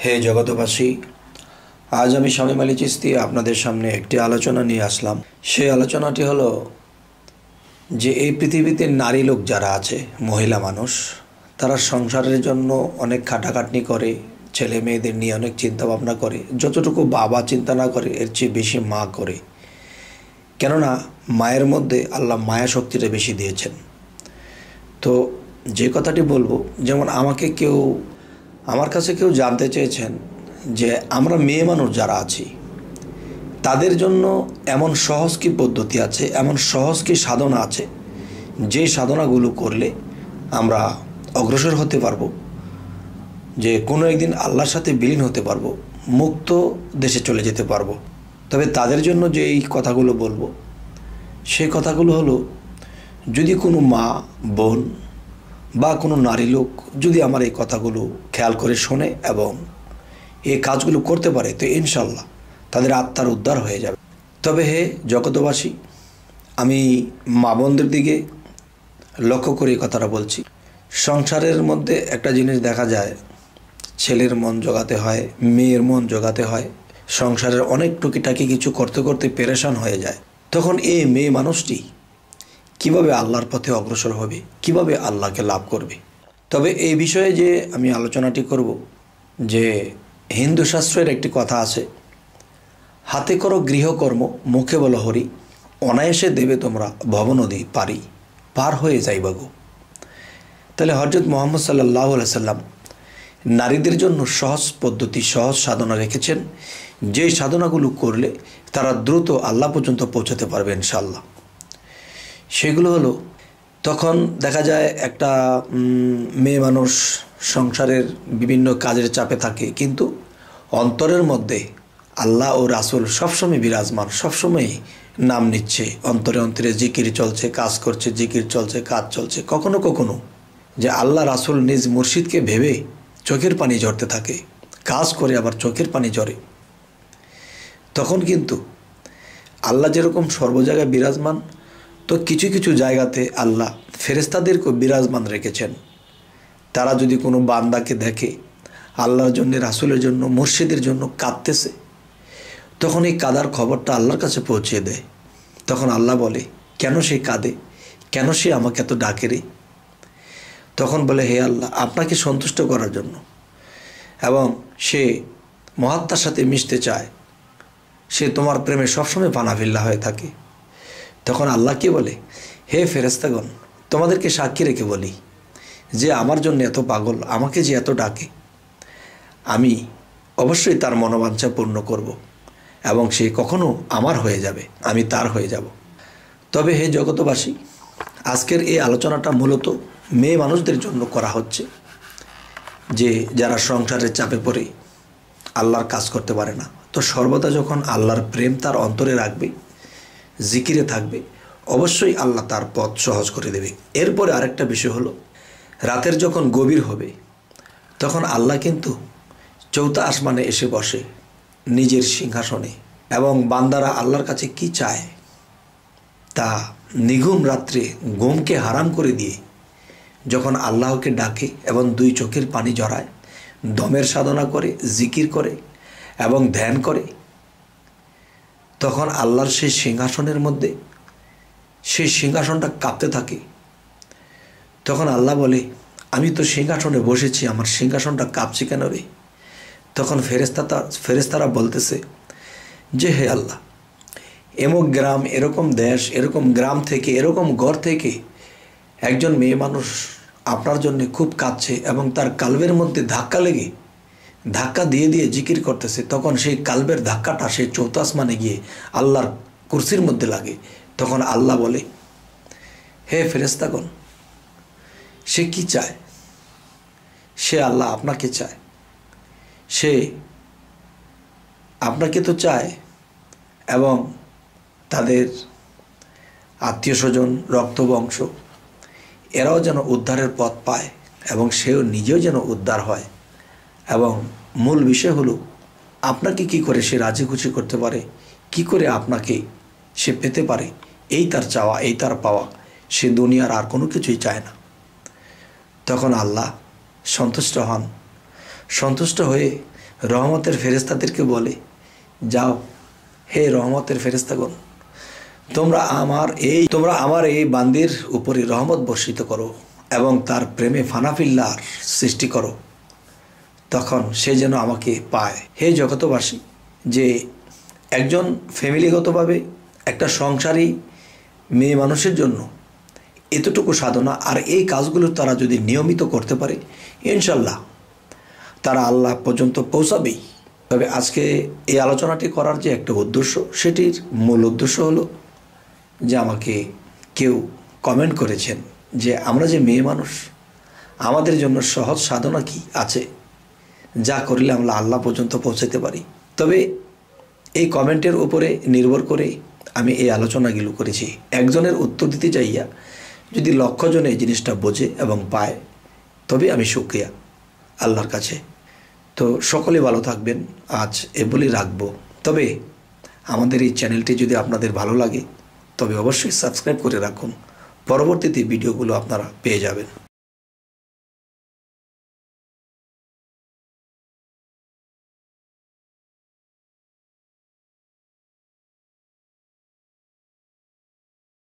হে জগতবাসী, আজ আমি শামীম আলী চিশতি আপনাদের সামনে একটি আলোচনা নিয়ে আসলাম। সেই আলোচনাটি হলো যে এই পৃথিবীতে নারী লোক যারা আছে, মহিলা মানুষ, তারা সংসারের জন্য অনেক খাটাখাটনি করে, ছেলে মেয়েদের নিয়ে অনেক চিন্তা ভাবনা করে। যতটুকু বাবা চিন্তা না করে এর চেয়ে বেশি মা করে। কেননা মায়ের মধ্যে আল্লাহ মায়া শক্তিটা বেশি দিয়েছেন। তো যে কথাটি বলবো, যেমন আমার কাছে কেউ জানতে চেয়েছেন যে আমরা মেয়ে মানুষ যারা আছি তাদের জন্য এমন সহজ কী পদ্ধতি আছে, এমন সহজ কী সাধনা আছে যে সাধনাগুলো করলে আমরা অগ্রসর হতে পারবো, যে কোনো একদিন আল্লাহর সাথে বিলীন হতে পারবো, মুক্ত দেশে চলে যেতে পারবো। তবে তাদের জন্য যে এই কথাগুলো বলবো, সেই কথাগুলো হলো, যদি কোনো মা, বোন বা কোনো নারী লোক যদি আমার এই কথাগুলো খেয়াল করে শোনে এবং এই কাজগুলো করতে পারে, তো ইনশাল্লাহ তাদের আত্মার উদ্ধার হয়ে যাবে। তবে হে জগতবাসী, আমি মা বোনদের দিকে লক্ষ্য করে এই কথাটা বলছি। সংসারের মধ্যে একটা জিনিস দেখা যায়, ছেলের মন জোগাতে হয়, মেয়ের মন জোগাতে হয়, সংসারের অনেক টুকিটাকি কিছু করতে করতে পেরেশান হয়ে যায়। তখন এই মেয়ে মানুষটি কিভাবে আল্লাহর পথে অগ্রসর হবে, কিভাবে আল্লাহকে লাভ করবে? তবে এই বিষয়ে যে আমি আলোচনাটি করব, যে হিন্দু শাস্ত্রের একটি কথা আছে, হাতে করো গৃহকর্ম, মুখে বলো হরি, অনায়াসে দেবে তোমরা ভবনদী পারি, পার হয়ে যাইবা গো। তাহলে হযরত মুহাম্মদ সাল্লাল্লাহু আলাইহি সাল্লাম নারীদের জন্য সহজ পদ্ধতি, সহজ সাধনা রেখেছেন, যেই সাধনাগুলো করলে তারা দ্রুত আল্লাহ পর্যন্ত পৌঁছাতে পারবে ইনশাআল্লাহ। সেগুলো হলো, তখন দেখা যায় একটা মেয়ে মানুষ সংসারের বিভিন্ন কাজের চাপে থাকে, কিন্তু অন্তরের মধ্যে আল্লাহ ও রাসূল সবসময় বিরাজমান, সবসময় নাম নিচ্ছে, অন্তরে অন্তরে জিকির চলছে, কাজ করছে, জিকির চলছে, কাজ চলছে। কখনো কখনো যে আল্লাহ রাসূল নিজ মুর্শিদকে ভেবে চোখের পানি ঝরতে থাকে, কাজ করে আবার চোখের পানি ঝরে। তখন কিন্তু আল্লাহ যেরকম সর্ব জায়গায় বিরাজমান, তো কিছু কিছু জায়গাতে আল্লাহ ফেরেশতাদেরকেও বিরাজমান রেখেছেন। তারা যদি কোনো বান্দাকে দেখে আল্লাহর জন্য, রাসূলের জন্য, মুর্শিদের জন্য কাঁদতেছে, তখন এই কাদার খবরটা আল্লাহর কাছে পৌঁছে দেয়। তখন আল্লাহ বলে, কেন সে কাঁদে, কেন সে আমাকে এত ডাকে রে? তখন বলে, হে আল্লাহ, আপনাকে সন্তুষ্ট করার জন্য, এবং সে মহাত্মার সাথে মিশতে চায়, সে তোমার প্রেমে সবসময় পানাভিল্লা হয়ে থাকে। তখন আল্লাহ কি বলে, হে ফেরেশতাগণ, তোমাদেরকে সাক্ষী রেখে বলি যে আমার জন্য এত পাগল, আমাকে যে এত ডাকে, আমি অবশ্যই তার মনোবাঞ্ছা পূর্ণ করব এবং সে কখনো আমার হয়ে যাবে, আমি তার হয়ে যাব। তবে হে জগতবাসী, আজকের এই আলোচনাটা মূলত মেয়ে মানুষদের জন্য করা হচ্ছে, যে যারা সংসারের চাপে পড়ে আল্লাহর কাজ করতে পারে না। তো সর্বদা যখন আল্লাহর প্রেম তার অন্তরে রাখবে, জিকিরে থাকবে, অবশ্যই আল্লাহ তার পথ সহজ করে দেবে। এরপরে আরেকটা বিষয় হলো, রাতের যখন গভীর হবে, তখন আল্লাহ কিন্তু চৌথা আসমানে এসে বসে নিজের সিংহাসনে, এবং বান্দারা আল্লাহর কাছে কি চায় তা নিঘুম রাত্রে ঘুমকে হারাম করে দিয়ে যখন আল্লাহকে ডাকে এবং দুই চোখের পানি জড়ায়, দমের সাধনা করে, জিকির করে এবং ধ্যান করে, তখন আল্লাহর সেই সিংহাসনের মধ্যে সেই সিংহাসনটা কাঁপতে থাকে। তখন আল্লাহ বলে, আমি তো সিংহাসনে বসেছি, আমার সিংহাসনটা কাঁপছে কেন রে? তখন ফেরেশতারা বলতেছে যে, হে আল্লাহ, এমক গ্রাম, এরকম দেশ, এরকম গ্রাম থেকে, এরকম ঘর থেকে একজন মেয়ে মানুষ আপনার জন্য খুব কাঁদছে এবং তার কালবের মধ্যে ধাক্কা লেগে, ধাক্কা দিয়ে দিয়ে জিকির করতেছে। তখন সেই কালবের ধাক্কাটা সেই চৌথা আসমানে গিয়ে আল্লাহর কুরসির মধ্যে লাগে। তখন আল্লাহ বলে, হে ফেরেশতাগণ, সে কি চায়? সে আল্লাহ আপনাকে চায়, সে আপনাকে তো চায়, এবং তাদের আত্মীয় স্বজন, রক্তবংশ, এরাও যেন উদ্ধারের পথ পায় এবং সেও নিজেও যেন উদ্ধার হয়। এবং মূল বিষয় হলো, আপনাকে কি করে সে রাজি খুশি করতে পারে, কি করে আপনাকে সে পেতে পারে, এই তার চাওয়া, এই তার পাওয়া। সে দুনিয়ার আর কোনো কিছুই চায় না। তখন আল্লাহ সন্তুষ্ট হন, সন্তুষ্ট হয়ে রহমতের ফেরেশতাদেরকে বলে, যাও হে রহমতের ফেরেশতাগণ, তোমরা আমার এই বান্দির উপরে রহমত বর্ষিত করো এবং তার প্রেমে ফানাফিল্লার সৃষ্টি করো, তখন সে যেন আমাকে পায়। হে জগতবাসী, যে একজন ফ্যামিলিগতভাবে একটা সংসারী মেয়ে মানুষের জন্য এতটুকু সাধনা আর এই কাজগুলো তারা যদি নিয়মিত করতে পারে, ইনশাল্লাহ তারা আল্লাহ পর্যন্ত পৌঁছাবেই। তবে আজকে এই আলোচনাটি করার যে একটা উদ্দেশ্য, সেটির মূল উদ্দেশ্য হলো যে আমাকে কেউ কমেন্ট করেছেন যে আমরা যে মেয়ে মানুষ, আমাদের জন্য সহজ সাধনা কি আছে যা করলে আমরা আল্লাহ পর্যন্ত পৌঁছাতে পারি। তবে এই কমেন্টের উপরে নির্ভর করে আমি এই আলোচনাগুলো করেছি। একজনের উত্তর দিতে চাইয়া যদি লক্ষজন এই জিনিসটা বোঝে এবং পায়, তবে আমি শুকরিয়া আল্লাহর কাছে। তো সকলে ভালো থাকবেন, আজ এ বলেই রাখবো। তবে আমাদের এই চ্যানেলটি যদি আপনাদের ভালো লাগে তবে অবশ্যই সাবস্ক্রাইব করে রাখুন, পরবর্তীতে ভিডিওগুলো আপনারা পেয়ে যাবেন।